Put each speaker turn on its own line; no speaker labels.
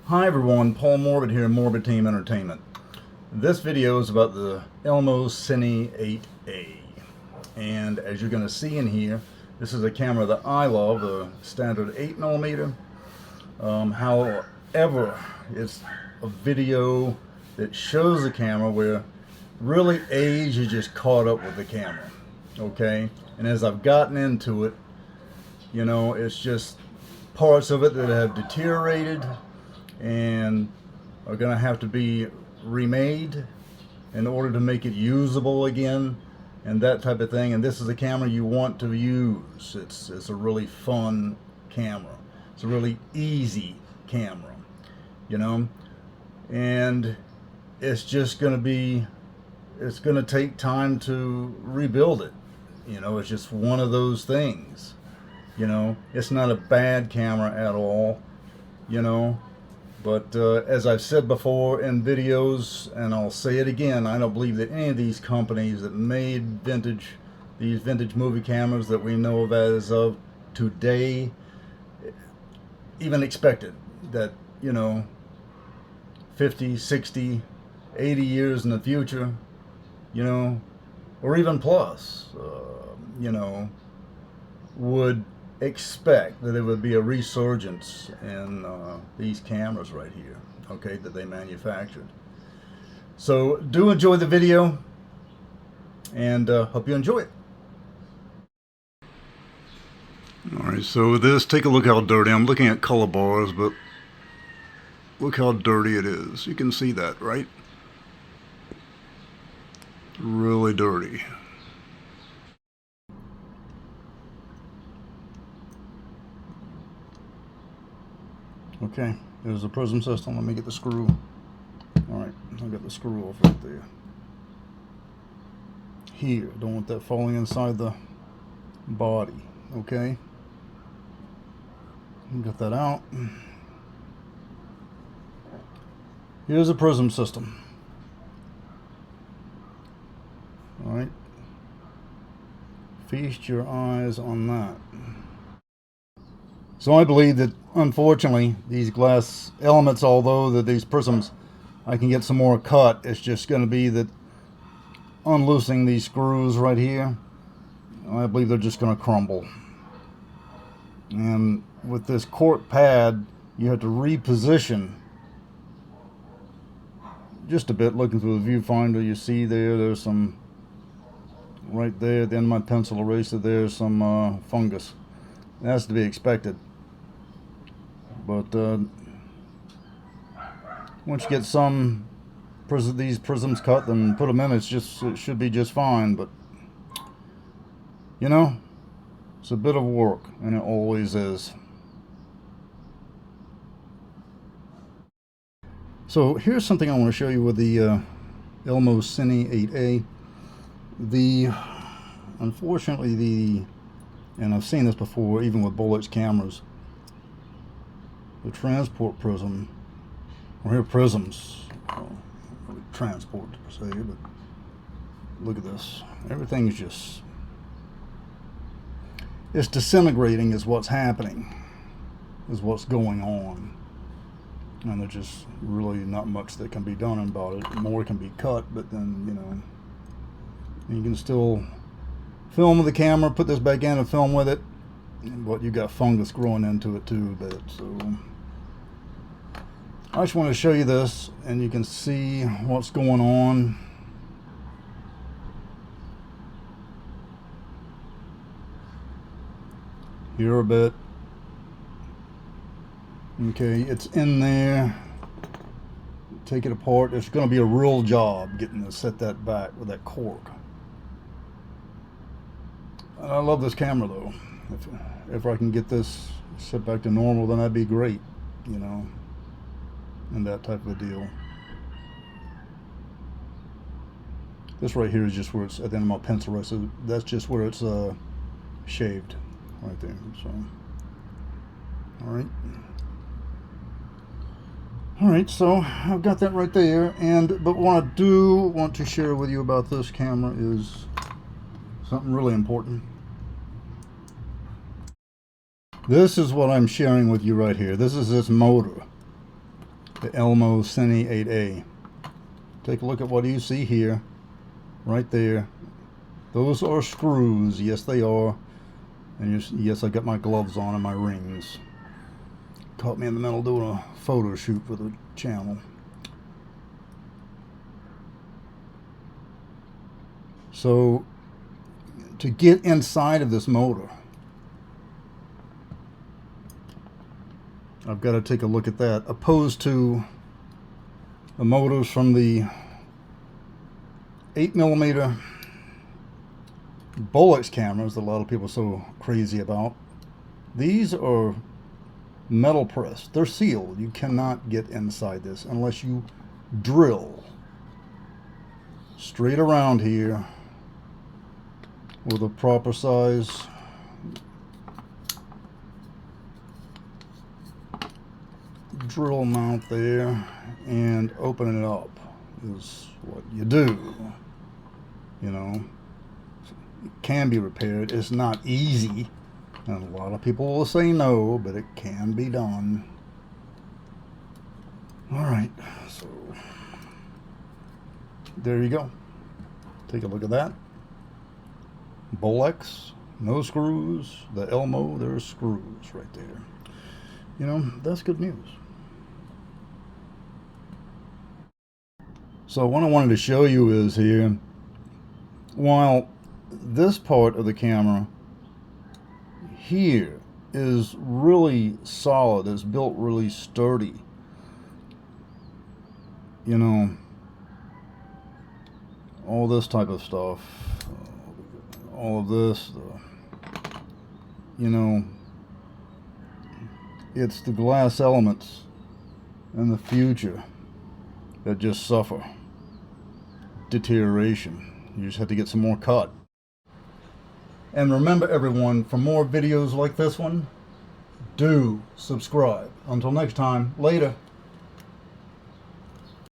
Hi everyone, Paul Morbid here, Morbid Team Entertainment. This video is about the ELMO Cine 8A. And as you're going to see in here, this is a camera that I love, a standard 8mm. However, it's a video that shows the camera where really age is just caught up with the camera. Okay? And as I've gotten into it, you know, it's just parts of it that have deteriorated and are going to have to be remade in order to make it usable again and that type of thing. And this is a camera you want to use. It's a really fun camera. It's a really easy camera, you know, and it's just going to be, it's going to take time to rebuild it. You know, it's just one of those things. You know, it's not a bad camera at all, you know. But as I've said before in videos, and I'll say it again, I don't believe that any of these companies that made these vintage movie cameras that we know of as of today, even expected that, you know, 50, 60, 80 years in the future, you know, or even plus, you know, would expect that there would be a resurgence in these cameras right here, okay, that they manufactured. So do enjoy the video, and hope you enjoy it. Alright, so this, take a look how dirty, I'm looking at color bars, but look how dirty it is. You can see that, right? Really dirty. Okay, there's the prism system. Let me get the screw. Alright, I got the screw off right there. Here, don't want that falling inside the body. Okay, get that out. Here's the prism system. Alright, feast your eyes on that. So I believe that, unfortunately, these glass elements, although that these prisms, I can get some more cut, it's just going to be that unloosing these screws right here, I believe they're just going to crumble. And with this cork pad, you have to reposition just a bit. Looking through the viewfinder, you see there's some, right there, at the end of my pencil eraser, there's some fungus. That's to be expected. But once you get some these prisms cut, then put them in. It should be just fine. But you know, it's a bit of work, and it always is. So here's something I want to show you with the ELMO Cine 8A. Unfortunately, and I've seen this before, even with Bolex cameras, the transport prism, or here prisms, really transport per se, but look at this. Everything is just, it's disintegrating is what's happening, is what's going on. And there's just really not much that can be done about it. More can be cut, but then, you know, you can still film with the camera, put this back in and film with it, but you got fungus growing into it too a bit. So I just want to show you this, and you can see what's going on. Here a bit. Okay, it's in there. Take it apart. It's going to be a real job getting to set that back with that cork. I love this camera though. If I can get this set back to normal, then that'd be great, you know, and that type of a deal. This right here is just where it's at the end of my pencil rest. So that's just where it's shaved right there. So, all right, so I've got that right there. But what I do want to share with you about this camera is something really important. This is what I'm sharing with you right here. This is this motor. the ELMO Cine 8A. Take a look at what you see here, right there. Those are screws, yes they are. And yes, I got my gloves on and my rings. Caught me in the middle doing a photo shoot for the channel. So, to get inside of this motor, I've got to take a look at that, opposed to the motors from the 8mm Bolex cameras that a lot of people are so crazy about. These are metal pressed. They're sealed. You cannot get inside this unless you drill straight around here with a proper size drill mount there, and open it up is what you do. You know, it can be repaired. It's not easy, and a lot of people will say no, but it can be done. All right, so there you go. Take a look at that. Bolex, no screws. The ELMO, there's screws right there. You know, that's good news. So what I wanted to show you is here, while this part of the camera here is really solid, it's built really sturdy, you know, all this type of stuff, all of this, you know, it's the glass elements in the future that just suffer deterioration. You just have to get some more cut. And remember everyone, for more videos like this one, do subscribe. Until next time, later.